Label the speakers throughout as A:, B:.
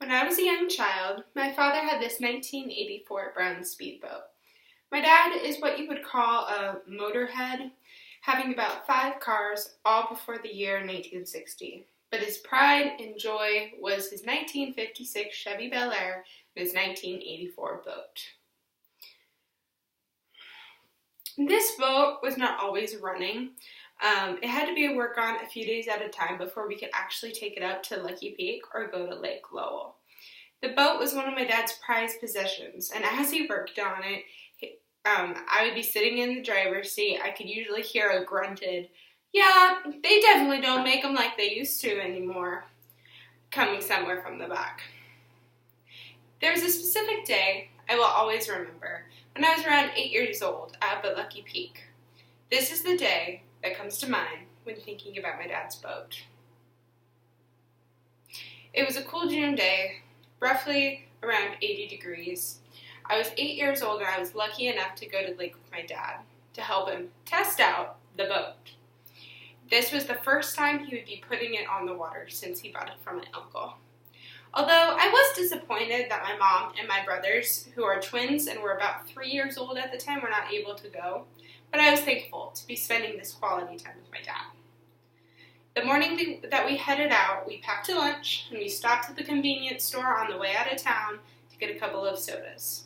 A: When I was a young child, my father had this 1984 brown speedboat. My dad is what you would call a motorhead, having about 5 cars, all before the year 1960. But his pride and joy was his 1956 Chevy Bel Air and his 1984 boat. This boat was not always running. It had to be worked on a few days at a time before we could actually take it up to Lucky Peak or go to Lake Lowell. The boat was one of my dad's prized possessions, and as he worked on it, I would be sitting in the driver's seat. I could usually hear a grunted, "Yeah, they definitely don't make them like they used to anymore," coming somewhere from the back. There was a specific day I will always remember when I was around 8 years old up at Lucky Peak. This is the day that comes to mind when thinking about my dad's boat. It was a cool June day, roughly around 80 degrees. I was 8 years old and I was lucky enough to go to the lake with my dad to help him test out the boat. This was the first time he would be putting it on the water since he bought it from my uncle. Although I was disappointed that my mom and my brothers, who are twins and were about 3 years old at the time, were not able to go, but I was thankful to be spending this quality time with my dad. The morning that we headed out, we packed a lunch and we stopped at the convenience store on the way out of town to get a couple of sodas.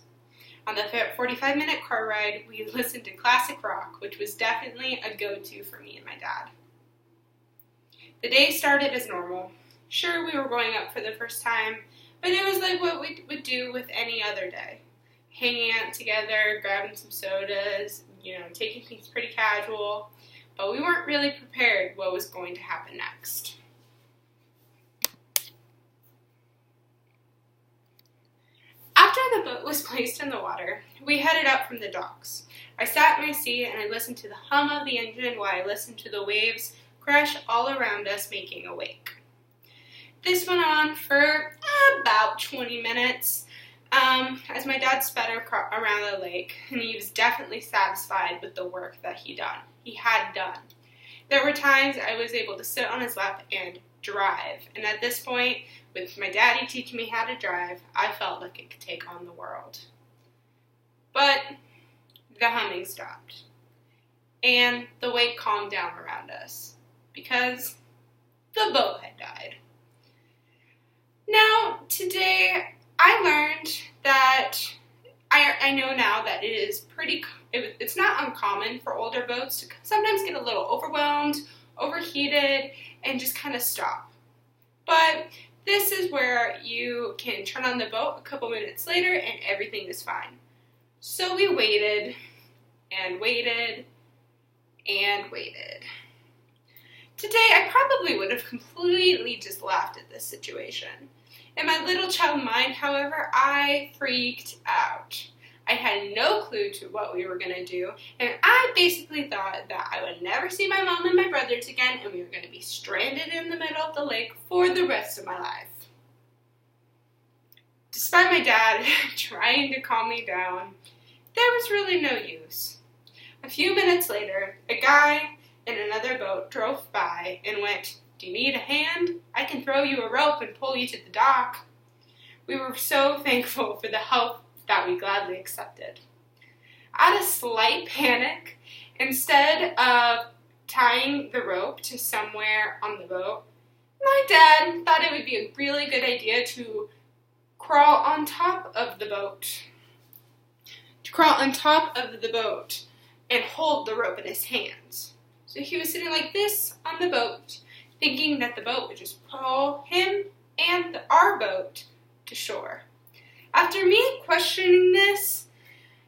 A: On the 45-minute car ride, we listened to classic rock, which was definitely a go-to for me and my dad. The day started as normal. Sure, we were going up for the first time, but it was like what we would do with any other day. Hanging out together, grabbing some sodas, taking things pretty casual, but we weren't really prepared what was going to happen next. After the boat was placed in the water, we headed out from the docks. I sat in my seat and I listened to the hum of the engine while I listened to the waves crash all around us, making a wake. This went on for about 20 minutes as my dad sped around the lake, and he was definitely satisfied with the work that he had done. There were times I was able to sit on his lap and drive, and at this point, with my daddy teaching me how to drive, I felt like I could take on the world. But the humming stopped, and the wake calmed down around us, because the boat had died. Now, today, I learned that I know now that it's not uncommon for older boats to sometimes get a little overwhelmed, overheated, and just kind of stop. But this is where you can turn on the boat a couple minutes later and everything is fine. So we waited and waited and waited. Today, I probably would have completely just laughed at this situation. In my little child mind, however, I freaked out. I had no clue to what we were going to do, and I basically thought that I would never see my mom and my brothers again, and we were going to be stranded in the middle of the lake for the rest of my life. Despite my dad trying to calm me down, there was really no use. A few minutes later, a guy in another boat drove by and went, "Do you need a hand? I can throw you a rope and pull you to the dock." We were so thankful for the help that we gladly accepted. Out of slight panic, instead of tying the rope to somewhere on the boat, my dad thought it would be a really good idea to crawl on top of the boat. And hold the rope in his hands. So he was sitting like this on the boat, thinking that the boat would just pull him and our boat to shore. After me questioning this,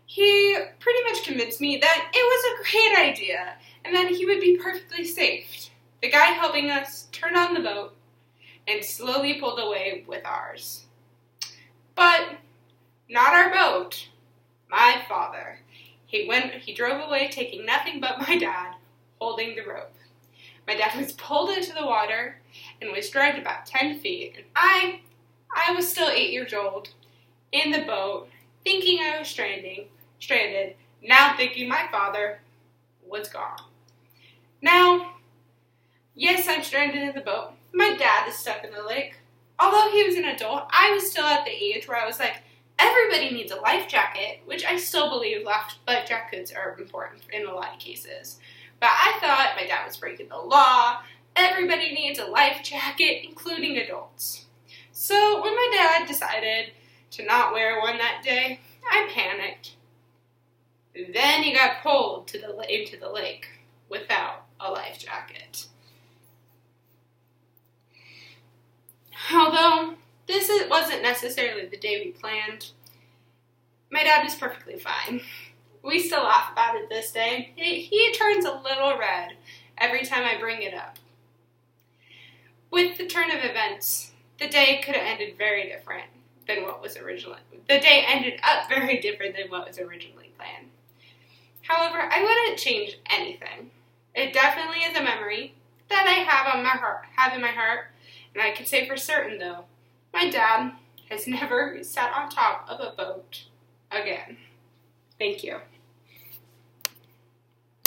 A: he pretty much convinced me that it was a great idea and that he would be perfectly safe. The guy helping us turned on the boat and slowly pulled away with ours. But not our boat, my father. He drove away taking nothing but my dad holding the rope. My dad was pulled into the water and was dragged about 10 feet, and I was still 8 years old, in the boat, thinking I was stranded, now thinking my father was gone. Now, yes, I'm stranded in the boat. My dad is stuck in the lake, although although he was an adult, I was still at the age where I was like, everybody needs a life jacket, which I still believe life jackets are important in a lot of cases. But I thought my dad was breaking the law. Everybody needs a life jacket, including adults. So when my dad decided to not wear one that day, I panicked. Then he got pulled into the lake without a life jacket. Although this wasn't necessarily the day we planned, my dad was perfectly fine. We still laugh about it this day. He turns a little red every time I bring it up. With the turn of events, the day could have ended very different than what was originally. The day ended up very different than what was originally planned. However, I wouldn't change anything. It definitely is a memory that I have in my heart, and I can say for certain though, my dad has never sat on top of a boat again. Thank you.